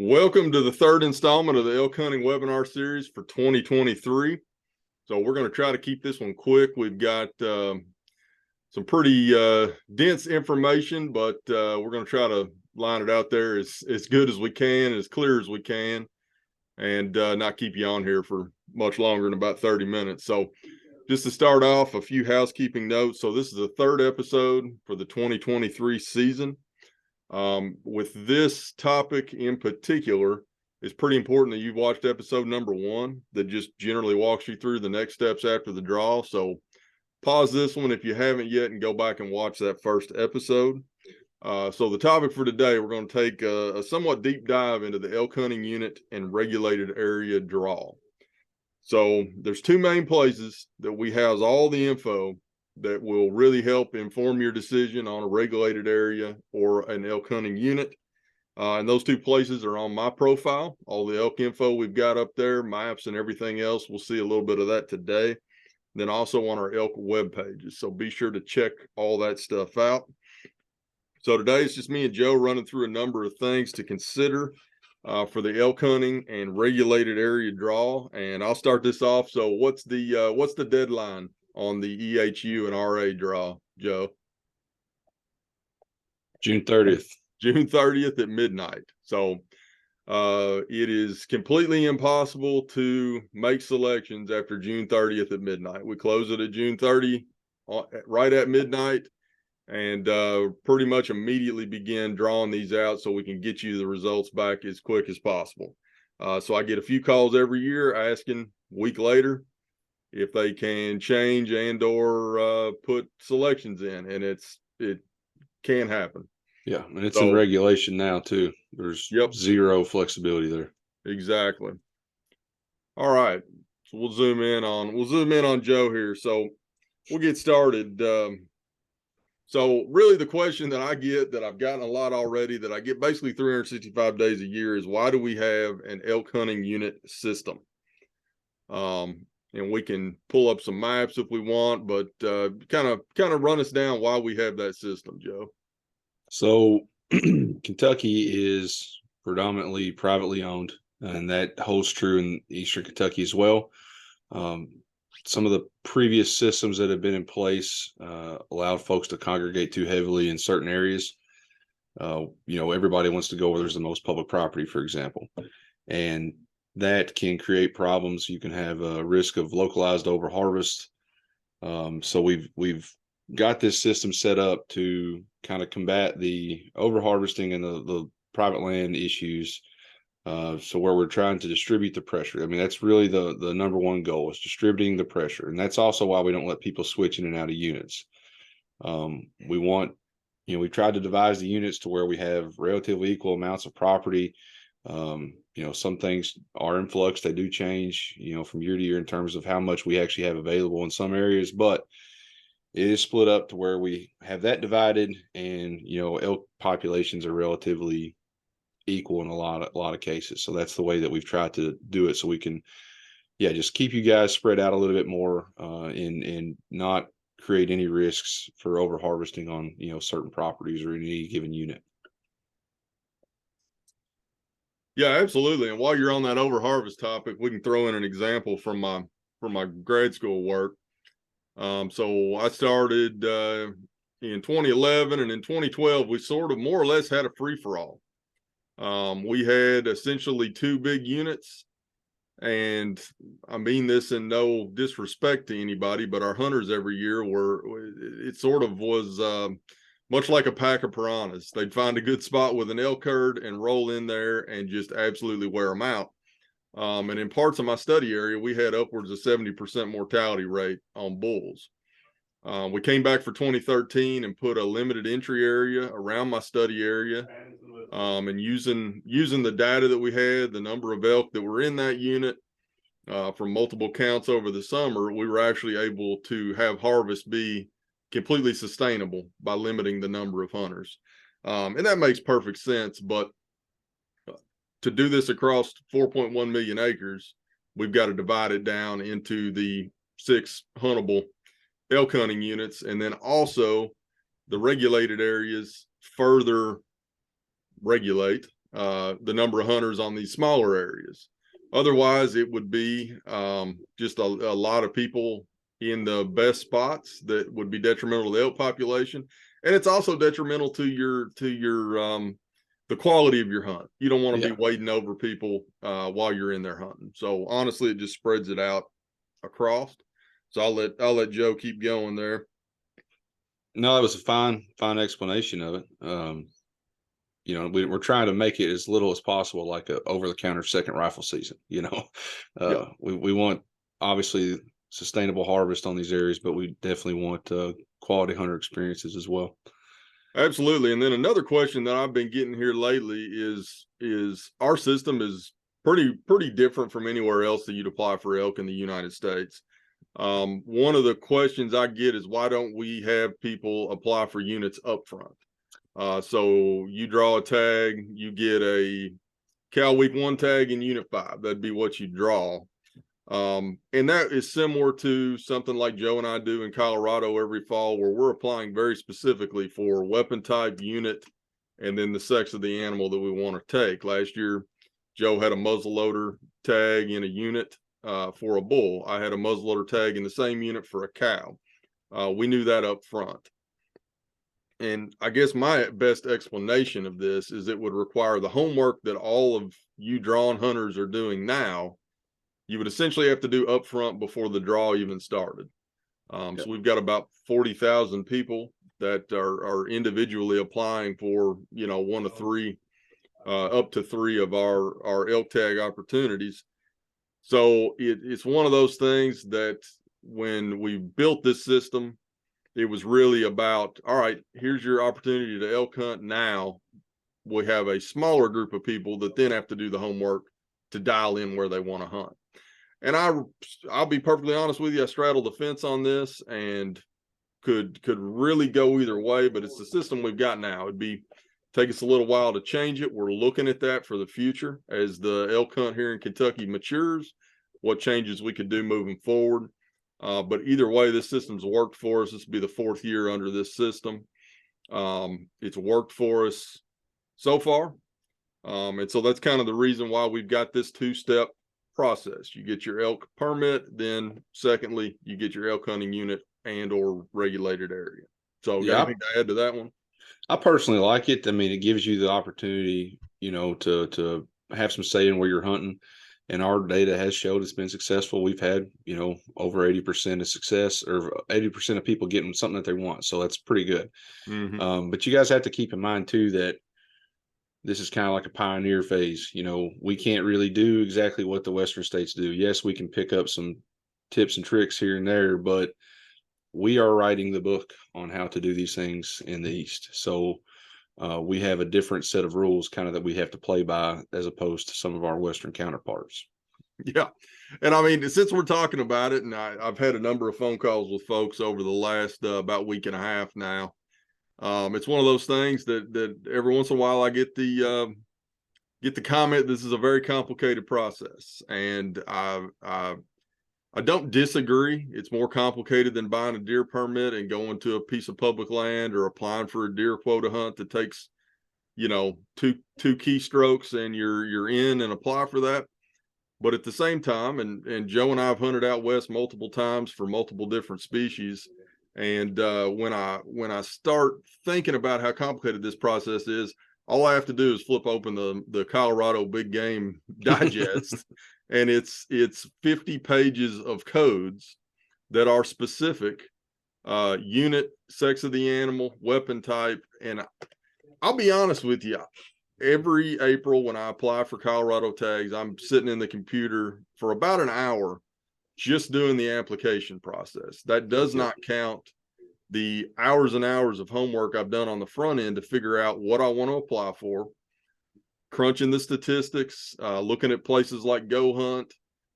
Welcome to the third installment of the elk hunting webinar series for 2023. So we're going to try to keep this one quick. We've got some pretty dense information, but we're going to try to line it out there as good as we can, as clear as we can, and not keep you on here for much longer than about 30 minutes. So just to start off, a few housekeeping notes. So this is the third episode for the 2023 season. With this topic in particular, it's pretty important that you've watched episode number 1 that just generally walks you through the next steps after the draw. So pause this one if you haven't yet and go back and watch that first episode. So the topic for today, we're going to take a somewhat deep dive into the elk hunting unit and regulated area draw. So there's two main places that we house all the info that will really help inform your decision on a regulated area or an elk hunting unit. And those two places are on MyProfile. All the elk info we've got up there, maps and everything else. We'll see a little bit of that today. Then also on our elk web pages. So be sure to check all that stuff out. So today it's just me and Joe running through a number of things to consider for the elk hunting and regulated area draw. And I'll start this off. So what's the deadline on the EHU and RA draw, Joe? June 30th. June 30th at midnight. So it is completely impossible to make selections after June 30th at midnight. We close it at June 30, right at midnight, and pretty much immediately begin drawing these out so we can get you the results back as quick as possible. So I get a few calls every year asking a week later if they can change and or put selections in, and it can happen. Yeah, and it's in regulation now too. There's zero flexibility there. Exactly. All right, so we'll zoom in on Joe here. So we'll get started. So really the question that I get, that I've gotten a lot already, that I get basically 365 days a year, is why do we have an elk hunting unit system? And we can pull up some maps if we want, but kind of run us down why we have that system, Joe. So Kentucky is predominantly privately owned, and that holds true in Eastern Kentucky as well. Some of the previous systems that have been in place allowed folks to congregate too heavily in certain areas. Everybody wants to go where there's the most public property, for example, and that can create problems. You can have a risk of localized overharvest. So we've got this system set up to kind of combat the overharvesting and the private land issues. So where we're trying to distribute the pressure. I mean, that's really the number one goal, is distributing the pressure. And that's also why we don't let people switch in and out of units. We tried to devise the units to where we have relatively equal amounts of property. Some things are in flux. They do change, from year to year in terms of how much we actually have available in some areas, but it is split up to where we have that divided, and, elk populations are relatively equal in a lot of cases. So that's the way that we've tried to do it. So we can, just keep you guys spread out a little bit more, and not create any risks for over harvesting on, certain properties or any given unit. Yeah, absolutely. And while you're on that overharvest topic, we can throw in an example from my grad school work. So I started in 2011, and in 2012, we sort of more or less had a free-for-all. We had essentially 2 big units, and I mean this in no disrespect to anybody, but our hunters every year it sort of was much like a pack of piranhas. They'd find a good spot with an elk herd and roll in there and just absolutely wear them out. And in parts of my study area, we had upwards of 70% mortality rate on bulls. We came back for 2013 and put a limited entry area around my study area. And using the data that we had, the number of elk that were in that unit from multiple counts over the summer, we were actually able to have harvest be completely sustainable by limiting the number of hunters. And that makes perfect sense, but to do this across 4.1 million acres, we've got to divide it down into the 6 huntable elk hunting units, and then also the regulated areas further regulate the number of hunters on these smaller areas. Otherwise, it would be just a lot of people in the best spots that would be detrimental to the elk population, and it's also detrimental to your the quality of your hunt. You don't want to be wading over people while you're in there hunting. So honestly, it just spreads it out across. So I'll let Joe keep going there. No, that was a fine explanation of it. You know, we're trying to make it as little as possible, like a over-the-counter second rifle season. You know, we want obviously sustainable harvest on these areas, but we definitely want quality hunter experiences as well. Absolutely. And then another question that I've been getting here lately is our system is pretty different from anywhere else that you'd apply for elk in the United States. One of the questions I get is, why don't we have people apply for units up front? So you draw a tag, you get a Cal Week 1 tag in Unit 5. That'd be what you draw. And that is similar to something like Joe and I do in Colorado every fall, where we're applying very specifically for weapon type, unit, and then the sex of the animal that we want to take. Last year, Joe had a muzzleloader tag in a unit for a bull. I had a muzzleloader tag in the same unit for a cow. We knew that up front. And I guess my best explanation of this is it would require the homework that all of you drawn hunters are doing now. You would essentially have to do up front before the draw even started. So we've got about 40,000 people that are individually applying for, you know, 1 to 3, up to 3 of our elk tag opportunities. So it's one of those things that when we built this system, it was really about, all right, here's your opportunity to elk hunt now. We have a smaller group of people that then have to do the homework to dial in where they want to hunt. And I'll be perfectly honest with you, I straddled the fence on this and could really go either way, but it's the system we've got now. It'd take us a little while to change it. We're looking at that for the future as the elk hunt here in Kentucky matures, what changes we could do moving forward. But either way, this system's worked for us. This will be the 4th year under this system. It's worked for us so far. And so that's kind of the reason why we've got this 2-step process. You get your elk permit, then secondly, you get your elk hunting unit and or regulated area. So got anything to add to that one? I personally like it. I mean, it gives you the opportunity, you know, to have some say in where you're hunting. And our data has showed it's been successful. We've had, you know, over 80% of success, or 80% of people getting something that they want. So that's pretty good. Mm-hmm. But you guys have to keep in mind too that this is kind of like a pioneer phase. You know, we can't really do exactly what the Western states do. Yes, we can pick up some tips and tricks here and there, but we are writing the book on how to do these things in the East. So we have a different set of rules kind of that we have to play by as opposed to some of our Western counterparts. Yeah. And I mean, since we're talking about it, and I've had a number of phone calls with folks over the last about week and a half now. It's one of those things that every once in a while I get the comment, this is a very complicated process. And I don't disagree. It's more complicated than buying a deer permit and going to a piece of public land or applying for a deer quota hunt that takes, you know, two keystrokes and you're in and apply for that. But at the same time, and Joe and I have hunted out west multiple times for multiple different species. And when I start thinking about how complicated this process is, all I have to do is flip open the Colorado Big Game Digest, and it's 50 pages of codes that are specific, unit, sex of the animal, weapon type. And I'll be honest with you, every April when I apply for Colorado tags, I'm sitting in the computer for about an hour just doing the application process. That does not count the hours and hours of homework I've done on the front end to figure out what I want to apply for, crunching the statistics, looking at places like Go Hunt,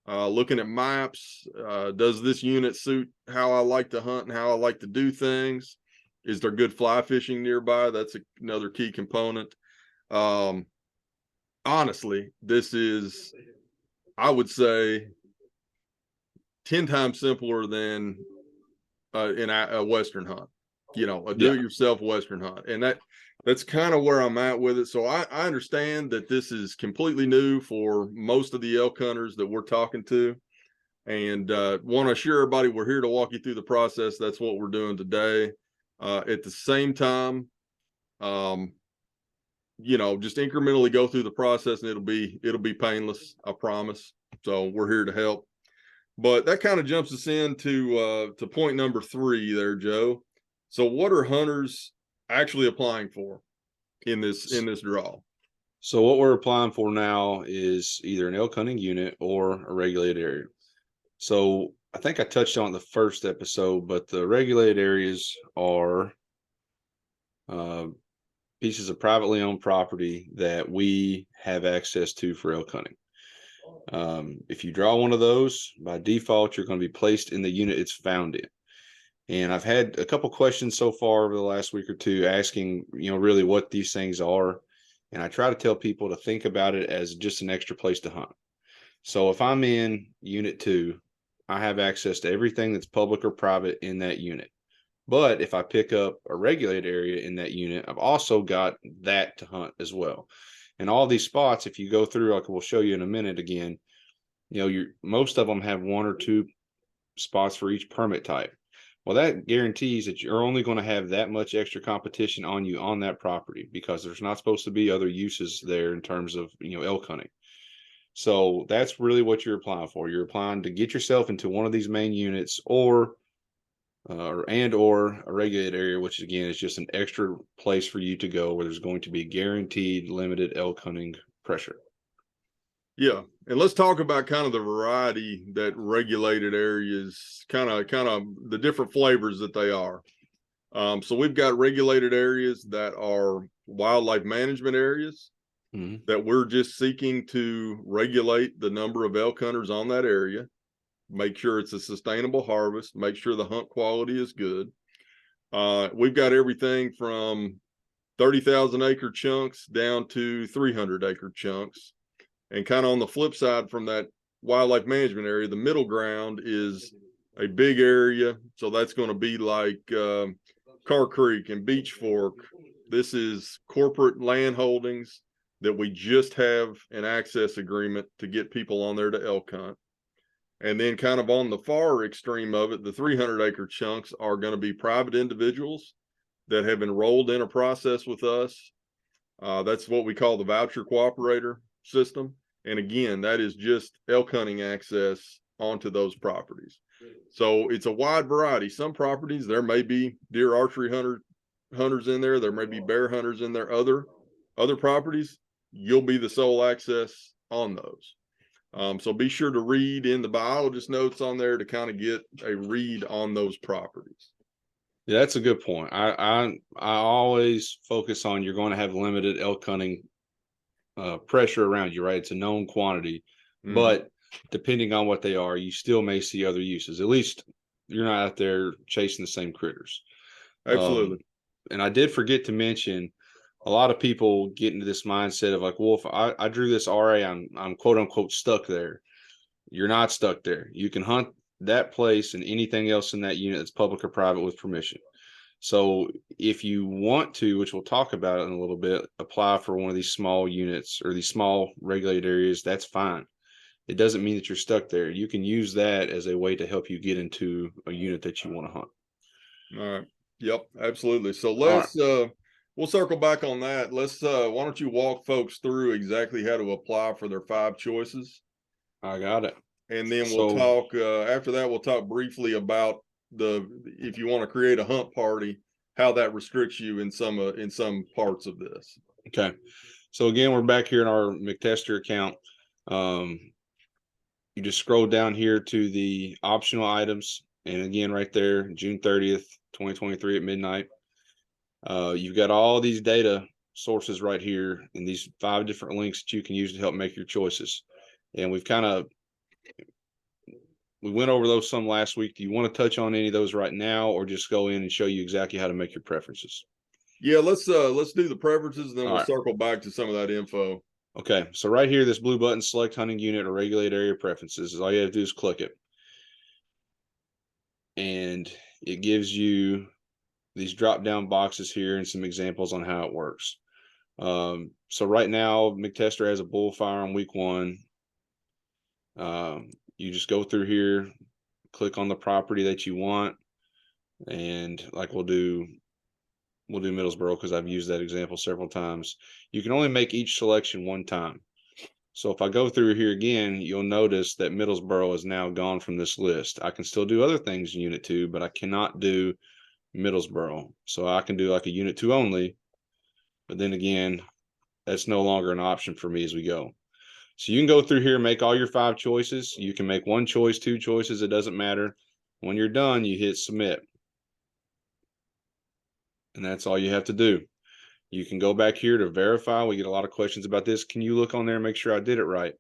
looking at maps. Does this unit suit how I like to hunt and how I like to do things? Is there good fly fishing nearby? That's another key component. Honestly, this is, I would say, 10 times simpler than in a Western hunt, you know, a do-it-yourself Western hunt. And That's kind of where I'm at with it. So I understand that this is completely new for most of the elk hunters that we're talking to, and want to assure everybody we're here to walk you through the process. That's what we're doing today. At the same time, um, just incrementally go through the process, and it'll be painless. I promise. So we're here to help. But that kind of jumps us into to point number 3 there, Joe. So what are hunters actually applying for in this draw? So what we're applying for now is either an elk hunting unit or a regulated area. So I think I touched on it in the first episode, but the regulated areas are pieces of privately owned property that we have access to for elk hunting. If you draw one of those, by default, you're going to be placed in the unit it's found in. And I've had a couple questions so far over the last week or two asking, really what these things are. And I try to tell people to think about it as just an extra place to hunt. So if I'm in unit 2, I have access to everything that's public or private in that unit. But if I pick up a regulated area in that unit, I've also got that to hunt as well. And all these spots, if you go through, like we'll show you in a minute again, most of them have 1 or 2 spots for each permit type. Well, that guarantees that you're only going to have that much extra competition on you on that property, because there's not supposed to be other uses there in terms of, elk hunting. So that's really what you're applying for. You're applying to get yourself into one of these main units or a regulated area, which again is just an extra place for you to go where there's going to be guaranteed limited elk hunting pressure. Yeah, and let's talk about kind of the variety that regulated areas, kind of the different flavors that they are. So we've got regulated areas that are wildlife management areas, that we're just seeking to regulate the number of elk hunters on that area, make sure it's a sustainable harvest, make sure the hunt quality is good. We've got everything from 30,000 acre chunks down to 300 acre chunks. And kind of on the flip side from that wildlife management area, the middle ground is a big area. So that's going to be like Car Creek and Beach Fork. This is corporate land holdings that we just have an access agreement to get people on there to elk hunt. And then kind of on the far extreme of it, the 300 acre chunks are going to be private individuals that have enrolled in a process with us. That's what we call the voucher cooperator system. And again, that is just elk hunting access onto those properties. So it's a wide variety. Some properties, there may be deer archery hunters in there. There may be bear hunters in there. Other properties, you'll be the sole access on those. So be sure to read in the biologist notes on there to kind of get a read on those properties. Yeah, that's a good point. I always focus on you're going to have limited elk hunting pressure around you, right? It's a known quantity, but depending on what they are, you still may see other uses. At least you're not out there chasing the same critters. Absolutely. And I did forget to mention, a lot of people get into this mindset of like, well, if I drew this RA, I'm quote unquote stuck there. You're not stuck there. You can hunt that place and anything else in that unit that's public or private with permission. So if you want to, which we'll talk about in a little bit, apply for one of these small units or these small regulated areas, that's fine. It doesn't mean that you're stuck there. You can use that as a way to help you get into a unit that you want to hunt. All right. Yep, absolutely. So we'll circle back on that. Why don't you walk folks through exactly how to apply for their 5 choices? I got it. And then we'll talk, after that, we'll talk briefly about if you want to create a hunt party, how that restricts you in some parts of this. Okay. So again, we're back here in our McTester account. You just scroll down here to the optional items. And again, right there, June 30th, 2023 at midnight. You've got all these data sources right here and these 5 different links that you can use to help make your choices. And we went over those some last week. Do you want to touch on any of those right now, or just go in and show you exactly how to make your preferences? Yeah, let's do the preferences, and then we'll right. circle back to some of that info. Okay, so right here, this blue button, select hunting unit or regulate area preferences, all you have to do is click it. And it gives you these drop down boxes here and some examples on how it works. So right now, McTester has a bull firearm week 1. You just go through here, click on the property that you want, and like we'll do Middlesboro because I've used that example several times. You can only make each selection one time. So if I go through here again, you'll notice that Middlesboro is now gone from this list. I can still do other things in Unit 2, but I cannot do Middlesboro. So I can do like a Unit 2 only, but then again, that's no longer an option for me as we go. So you can go through here and make all your 5 choices. You can make 1 choice, 2 choices, it doesn't matter. When you're done, you hit submit. And that's all you have to do. You can go back here to verify. We get a lot of questions about this. Can you look on there and make sure I did it right?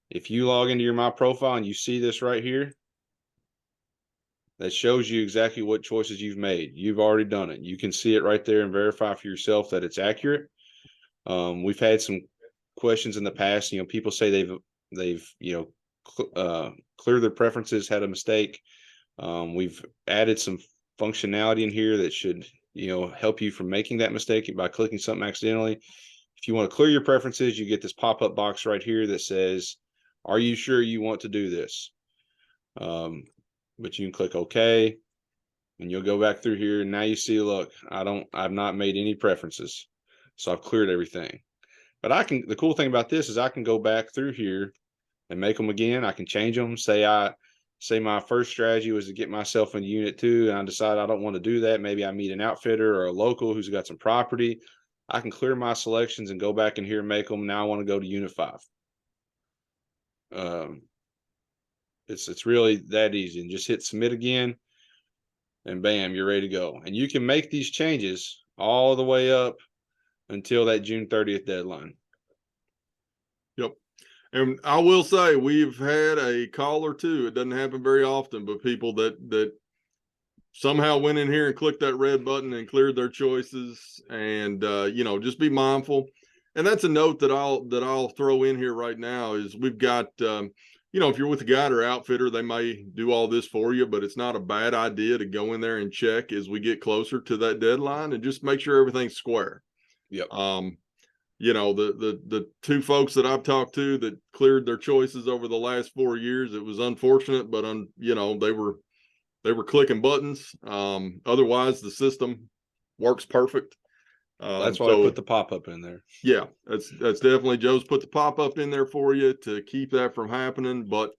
If you log into your MyProfile and you see this right here, that shows you exactly what choices you've made. You've already done it. You can see it right there and verify for yourself that it's accurate. We've had some questions in the past. People say they've cleared their preferences, had a mistake. We've added some functionality in here that should help you from making that mistake by clicking something accidentally. If you want to clear your preferences, you get this pop-up box right here that says, are you sure you want to do this? But you can click OK, and you'll go back through here, and now you see, look, I've not made any preferences, so I've cleared everything. But the cool thing about this is I can go back through here and make them again. I can change them. Say my first strategy was to get myself into Unit 2, and I decide I don't want to do that. Maybe I meet an outfitter or a local who's got some property. I can clear my selections and go back in here and make them. Now I want to go to Unit 5. It's really that easy. And just hit submit again, and bam, you're ready to go. And you can make these changes all the way up until that June 30th deadline. Yep. And I will say we've had a call or two. It doesn't happen very often, but people that somehow went in here and clicked that red button and cleared their choices. And just be mindful. And that's a note that I'll throw in here right now is we've got if you're with a guide or outfitter, they may do all this for you, but it's not a bad idea to go in there and check as we get closer to that deadline and just make sure everything's square. Yep. The 2 folks that I've talked to that cleared their choices over the last 4 years, it was unfortunate, but they were clicking buttons. Otherwise the system works perfect. That's why I put the pop-up in there. Yeah, that's definitely, Joe's put the pop-up in there for you to keep that from happening. But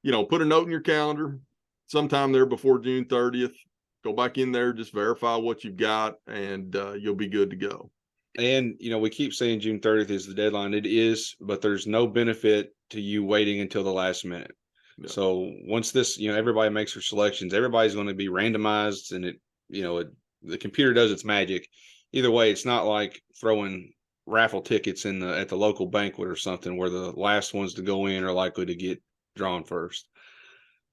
put a note in your calendar sometime there before June 30th. Go back in there, just verify what you've got, and you'll be good to go. And we keep saying June 30th is the deadline. It is, but there's no benefit to you waiting until the last minute. Yeah. So once this, everybody makes their selections, everybody's going to be randomized, and the computer does its magic. Either way, it's not like throwing raffle tickets at the local banquet or something where the last ones to go in are likely to get drawn first.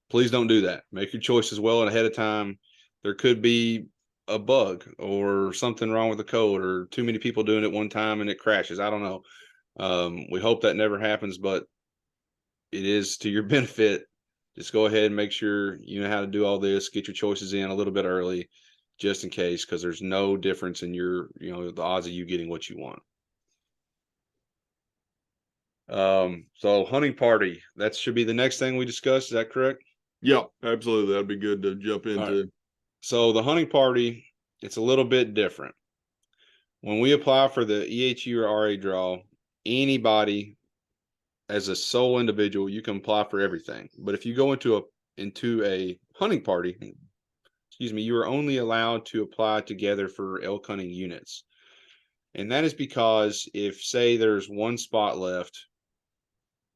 Please don't do that. Make your choices well ahead of time. There could be a bug or something wrong with the code, or too many people doing it one time and it crashes. I don't know. We hope that never happens, but it is to your benefit. Just go ahead and make sure you know how to do all this. Get your choices in a little bit early, just in case, because there's no difference in the odds of you getting what you want. So hunting party, that should be the next thing we discuss. Is that correct? Yeah, absolutely. That'd be good to jump into. Right. So the hunting party, it's a little bit different. When we apply for the EHU or RA draw, anybody as a sole individual, you can apply for everything. But if you go into a hunting party, you are only allowed to apply together for elk hunting units. And that is because if, say, there's 1 spot left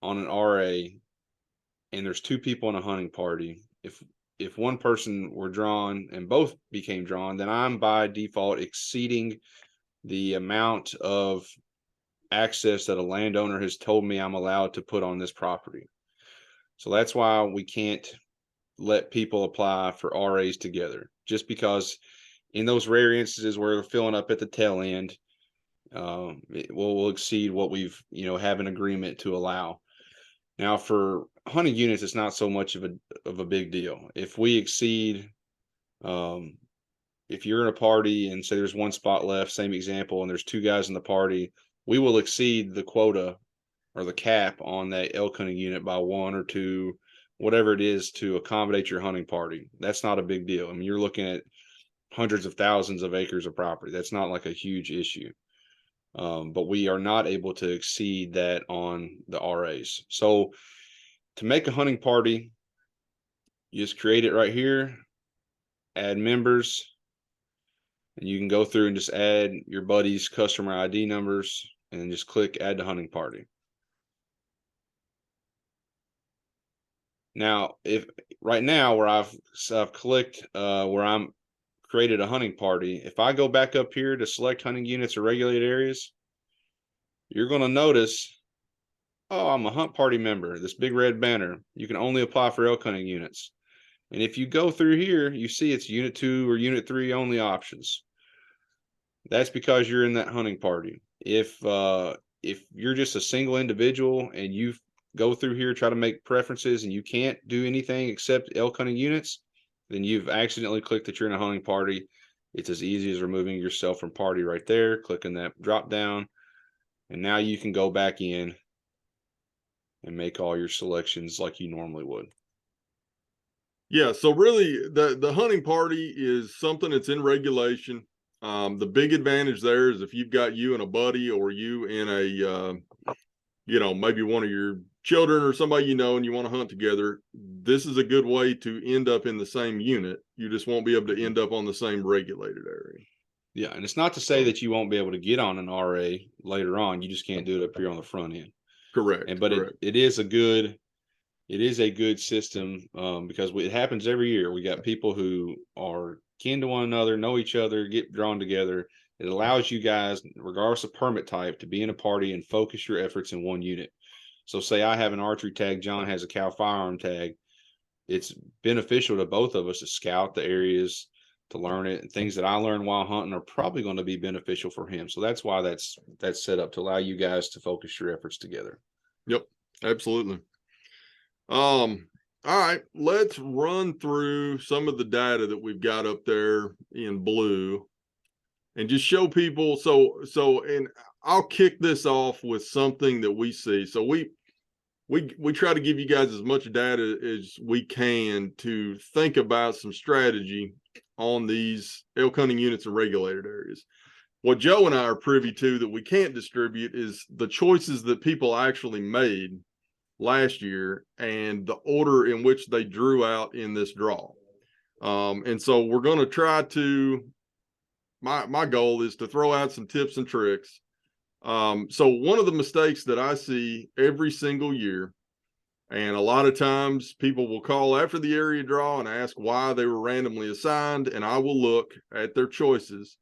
on an RA and there's 2 people in a hunting party, if one person were drawn and both became drawn, then I'm by default exceeding the amount of access that a landowner has told me I'm allowed to put on this property. So that's why we can't let people apply for RAs together, just because in those rare instances where we're filling up at the tail end, we'll exceed what we've have an agreement to allow. Now for hunting units, it's not so much of a big deal. If we exceed if you're in a party and say there's one spot left, same example, and there's 2 guys in the party, we will exceed the quota or the cap on that elk hunting unit by 1 or 2, whatever it is, to accommodate your hunting party. That's not a big deal. I mean, you're looking at hundreds of thousands of acres of property. That's not like a huge issue. But we are not able to exceed that on the RAs. So to make a hunting party, you just create it right here, add members, and you can go through and just add your buddies' customer ID numbers and just click add to hunting party. Now, if right now where I've clicked where I'm created a hunting party, if I go back up here to select hunting units or regulated areas, you're going to notice, oh, I'm a hunt party member, this big red banner. You can only apply for elk hunting units. And if you go through here, you see it's unit 2 or unit 3 only options. That's because you're in that hunting party. If you're just a single individual and you go through here, try to make preferences, and you can't do anything except elk hunting units, then you've accidentally clicked that you're in a hunting party. It's as easy as removing yourself from party right there, clicking that drop down, and now you can go back in and make all your selections like you normally would. Yeah, so really the hunting party is something that's in regulation. The big advantage there is if you've got you and a buddy, or you in a maybe one of your children or somebody you know, and you want to hunt together, this is a good way to end up in the same unit. You just won't be able to end up on the same regulated area. Yeah, and it's not to say that you won't be able to get on an RA later on. You just can't do it up here on the front end. Correct. But correct. It is a good system, because it happens every year. We got people who are kin to one another, know each other, get drawn together. It allows you guys, regardless of permit type, to be in a party and focus your efforts in one unit. So say I have an archery tag, John has a Cal firearm tag. It's beneficial to both of us to scout the areas, to learn it, and things that I learned while hunting are probably going to be beneficial for him. So that's why that's set up, to allow you guys to focus your efforts together. Yep, absolutely. All right, let's run through some of the data that we've got up there in blue and just show people. And I'll kick this off with something that we see. So we try to give you guys as much data as we can to think about some strategy on these elk hunting units and regulated areas. What Joe and I are privy to that we can't distribute is the choices that people actually made last year and the order in which they drew out in this draw. And so we're going to try to, my goal is to throw out some tips and tricks. So one of the mistakes that I see every single year, and a lot of times people will call after the area draw and ask why they were randomly assigned, and I will look at their choices,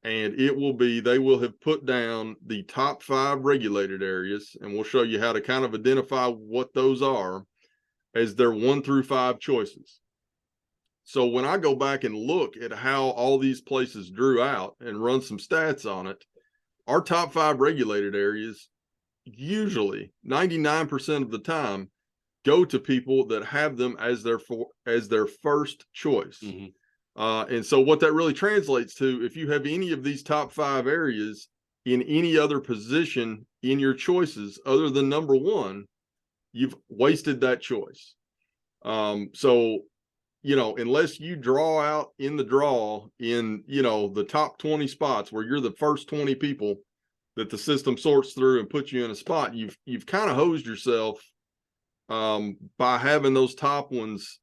and it will be, they will have put down the top 5 regulated areas, and we'll show you how to kind of identify what those are as their 1 through 5 choices. So when I go back and look at how all these places drew out and run some stats on it, our top 5 regulated areas, usually 99% of the time, go to people that have them as their first choice. Mm-hmm. And so what that really translates to, if you have any of these top 5 areas in any other position in your choices other than number 1, you've wasted that choice. So, unless you draw out in the draw in, the top 20 spots where you're the first 20 people that the system sorts through and puts you in a spot, you've kind of hosed yourself by having those top ones,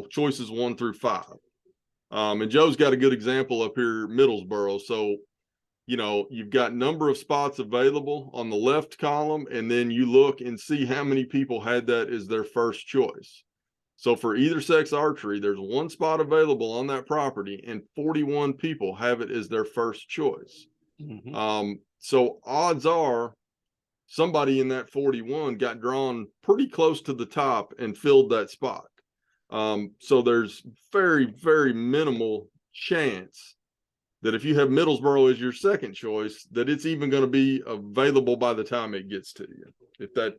choices 1 through 5. And Joe's got a good example up here, Middlesboro. So, you've got number of spots available on the left column, and then you look and see how many people had that as their first choice. So for either sex archery, there's 1 spot available on that property, and 41 people have it as their first choice. Mm-hmm. So odds are somebody in that 41 got drawn pretty close to the top and filled that spot. So there's very, very minimal chance that if you have Middlesboro as your second choice, that it's even going to be available by the time it gets to you.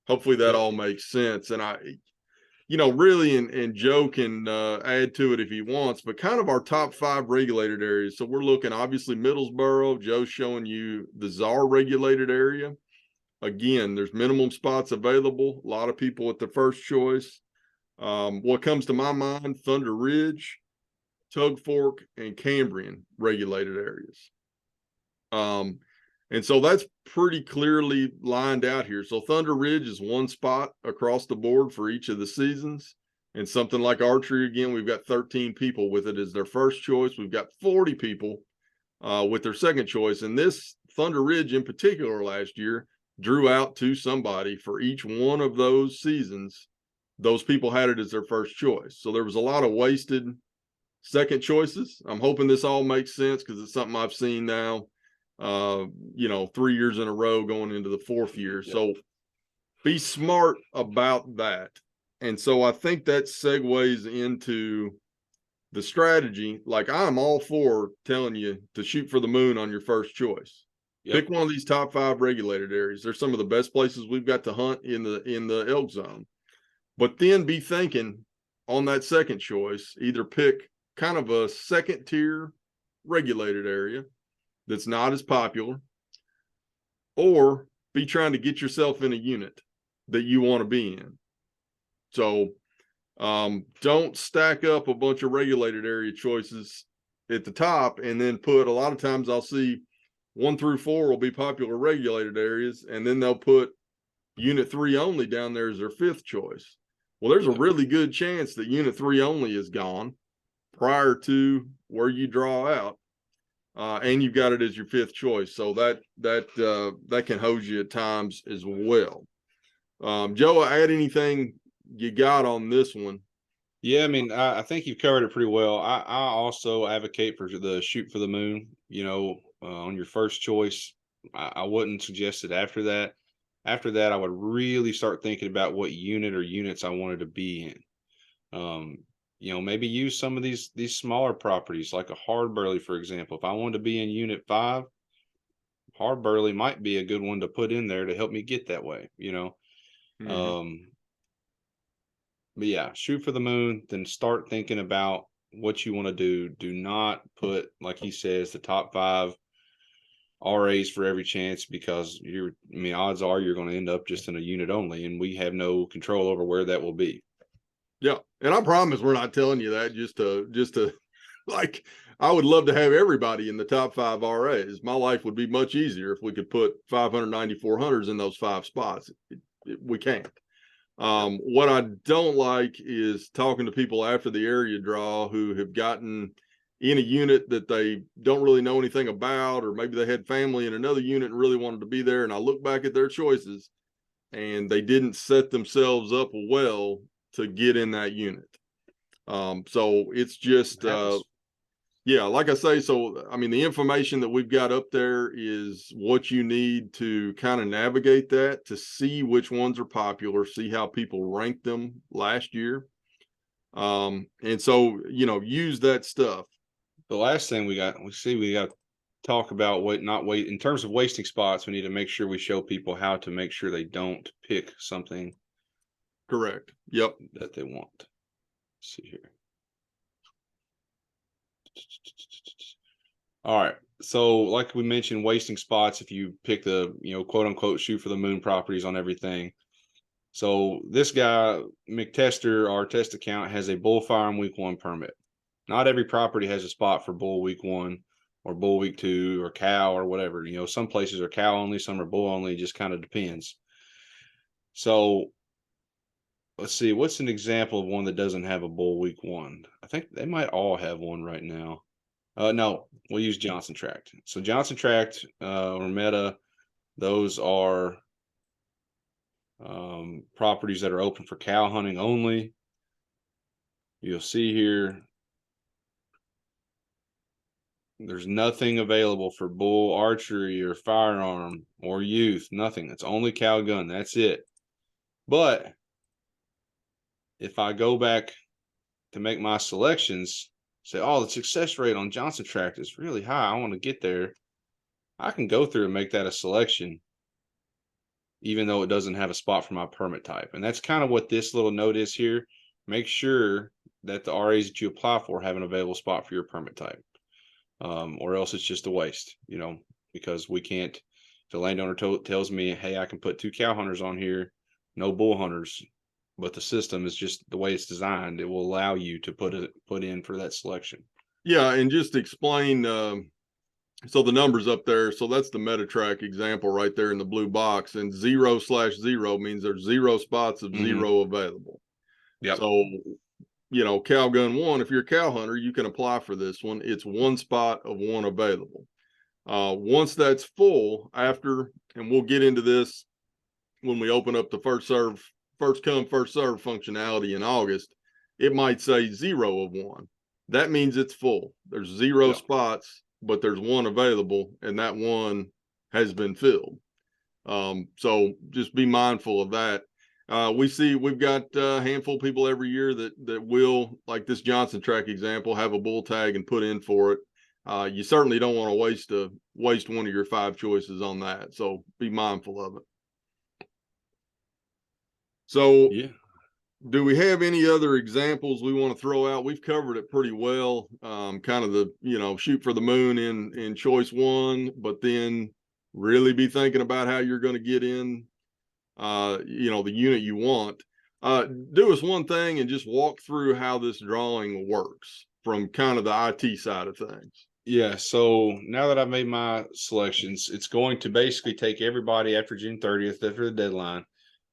Hopefully that all makes sense. And really, and Joe can add to it if he wants, but kind of our top 5 regulated areas. So we're looking, obviously, Middlesboro. Joe's showing you the czar regulated area. Again, there's minimum spots available. A lot of people at the first choice. What comes to my mind, Thunder Ridge, Tug Fork, and Cambrian regulated areas. And so that's pretty clearly lined out here. So Thunder Ridge is 1 spot across the board for each of the seasons. And something like archery, again, we've got 13 people with it as their first choice. We've got 40 people with their second choice. And this Thunder Ridge in particular last year drew out to somebody for each one of those seasons. Those people had it as their first choice. So there was a lot of wasted second choices. I'm hoping this all makes sense because it's something I've seen now, 3 years in a row going into the 4th year. Yep. So be smart about that. And so I think that segues into the strategy. Like, I'm all for telling you to shoot for the moon on your first choice. Yep. Pick one of these top 5 regulated areas. They're some of the best places we've got to hunt in the elk zone. But then be thinking on that second choice, either pick kind of a second tier regulated area that's not as popular, or be trying to get yourself in a unit that you want to be in. So don't stack up a bunch of regulated area choices at the top and then put, a lot of times I'll see 1 through 4 will be popular regulated areas, and then they'll put unit 3 only down there as their 5th choice. Well, there's a really good chance that unit 3 only is gone prior to where you draw out. And you've got it as your 5th choice. So that can hose you at times as well. Joe, add anything you got on this one? Yeah, I mean, I think you've covered it pretty well. I also advocate for the shoot for the moon, on your first choice. I wouldn't suggest it after that. After that, I would really start thinking about what unit or units I wanted to be in. Maybe use some of these smaller properties, like a hard burley, for example. If I wanted to be in unit 5, hard burley might be a good one to put in there to help me get that way, Mm-hmm. But yeah, shoot for the moon, then start thinking about what you want to do. Do not put, like he says, the top 5 RAs for every chance, because odds are you're going to end up just in a unit only, and we have no control over where that will be. Yeah, and I promise we're not telling you that just to like, I would love to have everybody in the top 5 RAs. My life would be much easier if we could put 594 hunters in those 5 spots. We can't. What I don't like is talking to people after the area draw who have gotten in a unit that they don't really know anything about, or maybe they had family in another unit and really wanted to be there. And I look back at their choices and they didn't set themselves up well to get in that unit. So it's just, like I say, so, I mean, the information that we've got up there is what you need to kind of navigate that, to see which ones are popular, see how people ranked them last year. And so, use that stuff. The last thing we got to talk about in terms of wasting spots. We need to make sure we show people how to make sure they don't pick something. Correct. Yep. That they want. Let's see here. All right. So like we mentioned, wasting spots if you pick the, quote unquote, shoot for the moon properties on everything. So this guy, McTester, our test account, has a bull firearm week 1 permit. Not every property has a spot for bull week 1 or bull week 2 or cow or whatever. Some places are cow only, some are bull only. It just kind of depends. So let's see, what's an example of one that doesn't have a bull week 1? I think they might all have one right now. No, we'll use Johnson Tract. So Johnson Tract or Meta, those are properties that are open for cow hunting only. You'll see here, there's nothing available for bull archery or firearm or youth, nothing. It's only cow gun. That's it. But if I go back to make my selections, say, oh, the success rate on Johnson Tract is really high, I want to get there, I can go through and make that a selection, even though it doesn't have a spot for my permit type. And that's kind of what this little note is here. make sure that the RAs that you apply for have an available spot for your permit type. Or else it's just a waste, because we can't, if the landowner tells me, hey, I can put 2 cow hunters on here, no bull hunters, but the system is just the way it's designed, it will allow you to put in for that selection. Yeah, and just explain, so the numbers up there, so that's the MetaTrack example right there in the blue box, and 0/0 means there's 0 spots of 0 available. Yep. So, cow gun 1, if you're a cow hunter, you can apply for this one. It's 1 spot of 1 available. Once that's full, and we'll get into this when we open up the first come, first serve functionality in August, it might say 0 of 1. That means it's full. There's 0 spots, but there's 1 available, and that 1 has been filled. So just be mindful of that. We've got a handful of people every year that will, like this Johnson track example, have a bull tag and put in for it. You certainly don't want to waste one of your 5 choices on that. So be mindful of it. So do we have any other examples we want to throw out? We've covered it pretty well. Kind of the, shoot for the moon in choice 1, but then really be thinking about how you're going to get in, the unit you want. Do us one thing and just walk through how this drawing works from kind of the IT side of things. Yeah, so now that I've made my selections, it's going to basically take everybody after June 30th, after the deadline,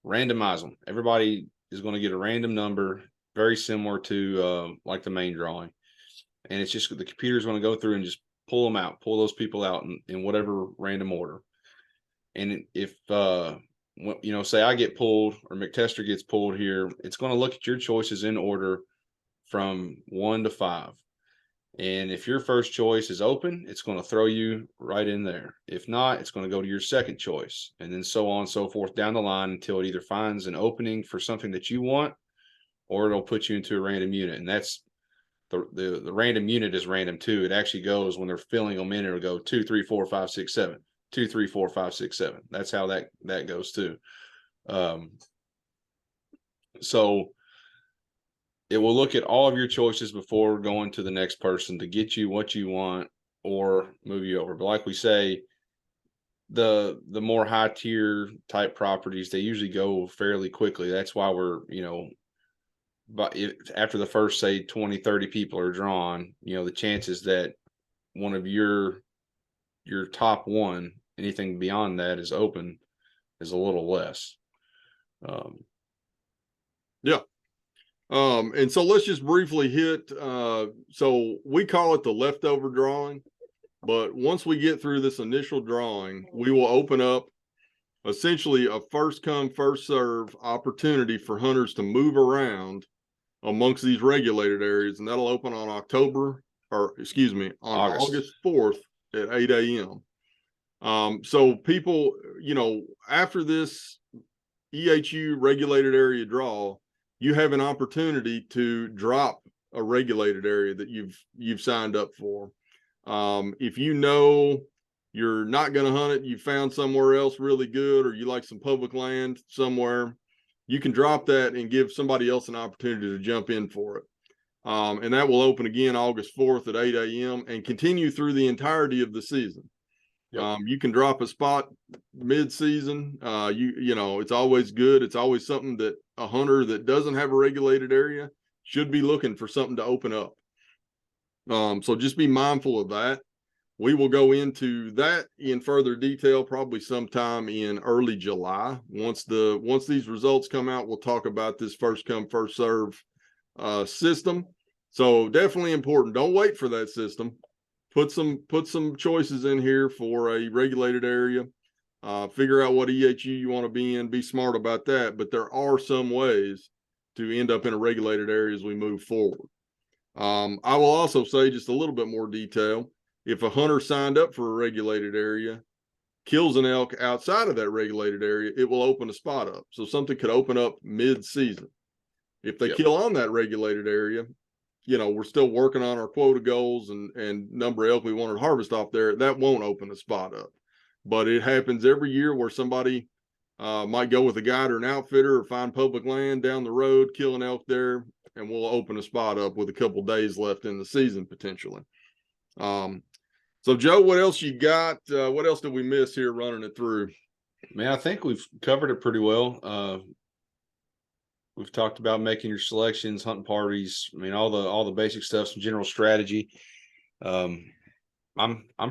randomize them. Everybody is going to get a random number, very similar to like the main drawing. And it's just the computer is going to go through and just pull those people out in whatever random order. And if, say I get pulled or McTester gets pulled here, it's going to look at your choices in order from 1 to 5. And if your first choice is open, it's going to throw you right in there. If not, it's going to go to your second choice, and then so on and so forth down the line until it either finds an opening for something that you want, or it'll put you into a random unit. And that's the random unit is random too. It actually goes, when they're filling them in, it'll go 2, 3, 4, 5, 6, 7, 2, 3, 4, 5, 6, 7. That's how that goes too. So it will look at all of your choices before going to the next person to get you what you want or move you over. But like we say, the more high tier type properties, they usually go fairly quickly. That's why we're, but after the first, say 20, 30 people are drawn, the chances that one of your top 1, anything beyond that is open, is a little less. And so let's just briefly hit, so we call it the leftover drawing, but once we get through this initial drawing, we will open up essentially a first come, first serve opportunity for hunters to move around amongst these regulated areas. And that'll open on August 4th at 8 a.m. So people, after this EHU regulated area draw, you have an opportunity to drop a regulated area that you've signed up for. If you're not going to hunt it, you found somewhere else really good, or you like some public land somewhere, you can drop that and give somebody else an opportunity to jump in for it. And that will open again August 4th at 8 a.m. and continue through the entirety of the season. You can drop a spot mid-season. It's always good. It's always something that a hunter that doesn't have a regulated area should be looking for, something to open up. So just be mindful of that. We will go into that in further detail probably sometime in early July. Once these results come out, we'll talk about this first come, first serve system. So definitely important. Don't wait for that system. Put some choices in here for a regulated area. Figure out what EHU you want to be in. Be smart about that. But there are some ways to end up in a regulated area as we move forward. I will also say just a little bit more detail. If a hunter signed up for a regulated area, kills an elk outside of that regulated area, it will open a spot up. So something could open up mid-season. If they kill on that regulated area, we're still working on our quota goals and number of elk we want to harvest off there. That won't open a spot up. But it happens every year where somebody might go with a guide or an outfitter or find public land down the road, kill an elk there, and we'll open a spot up with a couple days left in the season potentially. So Joe, what else you got? What else did we miss here running it through? Man, I think we've covered it pretty well. We've talked about making your selections, hunting parties. I mean, all the basic stuff, some general strategy. I'm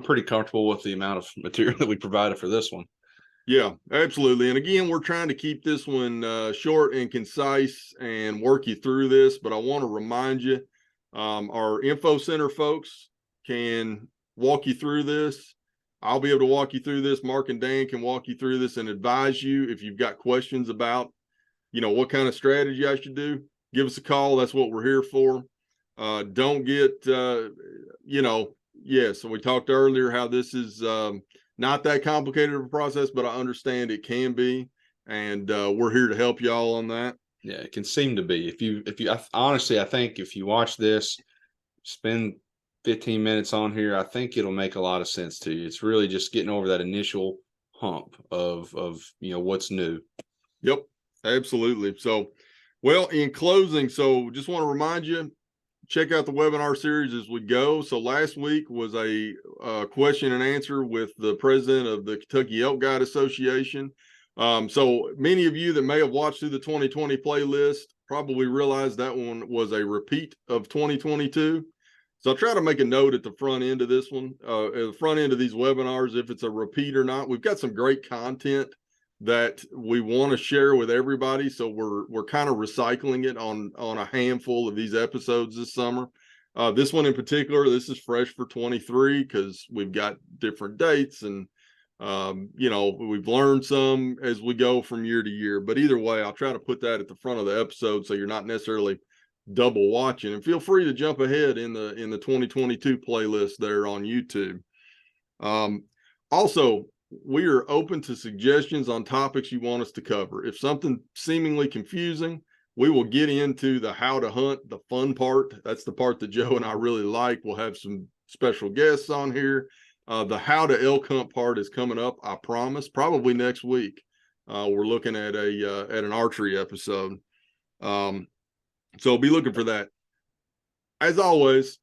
pretty comfortable with the amount of material that we provided for this one. Yeah, absolutely. And again, we're trying to keep this one short and concise and work you through this. But I want to remind you, our info center folks can walk you through this. I'll be able to walk you through this. Mark and Dan can walk you through this and advise you if you've got questions about, what kind of strategy I should do. Give us a call. That's what we're here for. Don't get, so we talked earlier how this is not that complicated of a process, but I understand it can be. And we're here to help y'all on that. Yeah, it can seem to be. Honestly, I think if you watch this, spend 15 minutes on here, I think it'll make a lot of sense to you. It's really just getting over that initial hump of what's new. Yep, absolutely. So, well, in closing, so just want to remind you, check out the webinar series as we go. So last week was a question and answer with the president of the Kentucky Elk Guide Association. So many of you that may have watched through the 2020 playlist probably realized that one was a repeat of 2022. So I'll try to make a note at the front end of this one, at the front end of these webinars, if it's a repeat or not. We've got some great content that we want to share with everybody. So we're kind of recycling it on a handful of these episodes this summer. This one in particular, this is fresh for 23 because we've got different dates and, we've learned some as we go from year to year. But either way, I'll try to put that at the front of the episode so you're not necessarily double watching, and feel free to jump ahead in the 2022 playlist there on YouTube. Also, we are open to suggestions on topics you want us to cover. If something seemingly confusing, we will get into the how to hunt, the fun part. That's the part that Joe and I really like. We'll have some special guests on here. The how to elk hunt part is coming up, I promise, probably next week. We're looking at an archery episode. So be looking for that. As always,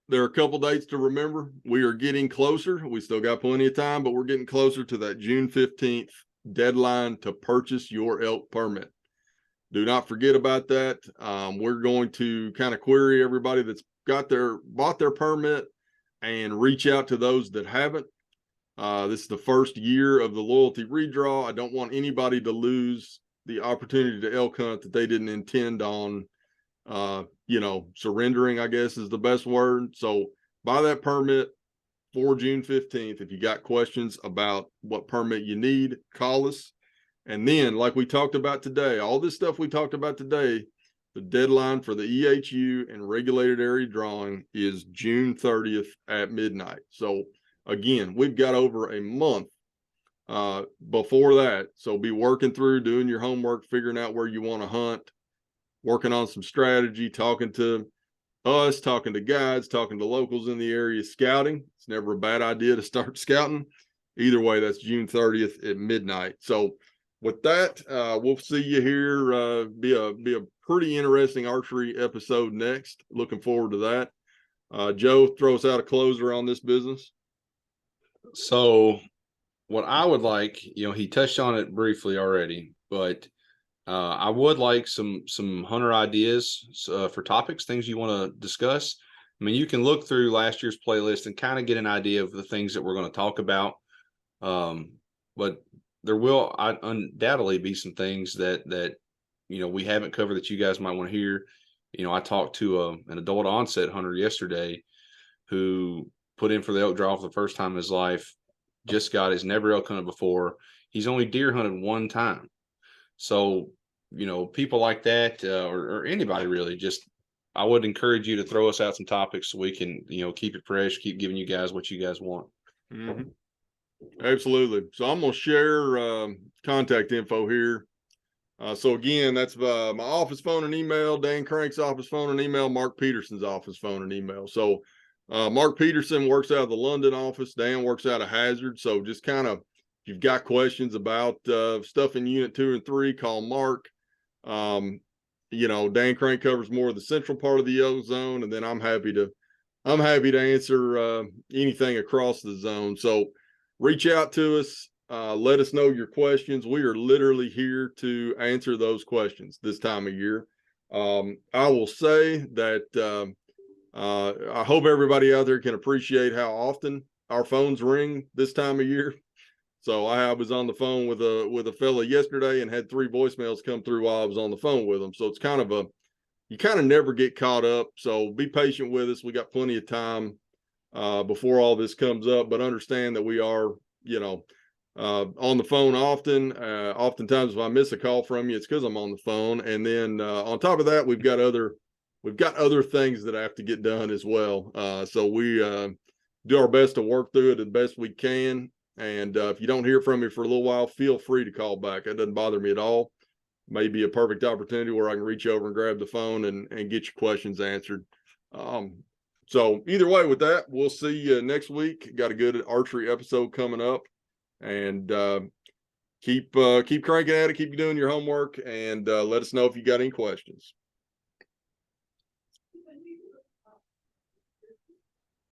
there are a couple dates to remember. We are getting closer. We still got plenty of time, but we're getting closer to that June 15th deadline to purchase your elk permit. Do not forget about that. We're going to kind of query everybody that's bought their permit and reach out to those that haven't. This is the first year of the loyalty redraw. I don't want anybody to lose the opportunity to elk hunt that they didn't intend on, surrendering, I guess is the best word. So buy that permit for June 15th. If you got questions about what permit you need, call us. And then, like we talked about today, all this stuff we talked about today, the deadline for the EHU and regulated area drawing is June 30th at midnight. So again, we've got over a month before that. So be working through, doing your homework, figuring out where you want to hunt, working on some strategy, talking to us, talking to guides, talking to locals in the area, scouting. It's never a bad idea to start scouting. Either way, that's June 30th at midnight. So with that, we'll see you here. Be a pretty interesting archery episode next. Looking forward to that. Joe, throw us out a closer on this business. So what I would like, he touched on it briefly already, but I would like some hunter ideas for topics, things you want to discuss. I mean, you can look through last year's playlist and kind of get an idea of the things that we're going to talk about. But there will undoubtedly be some things that we haven't covered that you guys might want to hear. I talked to an adult onset hunter yesterday who put in for the elk draw for the first time in his life. Just got his never elk hunted before. He's only deer hunted one time. So, people like that, or anybody really, just, I would encourage you to throw us out some topics so we can, keep it fresh, keep giving you guys what you guys want. Mm-hmm. Absolutely. So I'm going to share contact info here. So again, that's my office phone and email, Dan Crank's office phone and email, Mark Peterson's office phone and email. So Mark Peterson works out of the London office. Dan works out of Hazard. So just kind of, if you've got questions about stuff in Unit 2 and 3, call Mark. you know, Dan Crank covers more of the central part of the yellow zone, and then I'm happy to answer anything across the zone. So reach out to us. Let us know your questions. We are literally here to answer those questions this time of year. I will say that I hope everybody out there can appreciate how often our phones ring this time of year. So I was on the phone with a fella yesterday and had 3 voicemails come through while I was on the phone with him. So it's kind of you kind of never get caught up. So be patient with us. We got plenty of time before all this comes up, but understand that we are, you know, on the phone often. Oftentimes if I miss a call from you, it's because I'm on the phone. And then on top of that, we've got other things that have to get done as well. So we do our best to work through it the best we can. And if you don't hear from me for a little while, feel free to call back. It doesn't bother me at all. Maybe a perfect opportunity where I can reach over and grab the phone and get your questions answered. So either way with that, we'll see you next week. Got a good archery episode coming up, and keep cranking at it. Keep doing your homework, and let us know if you got any questions.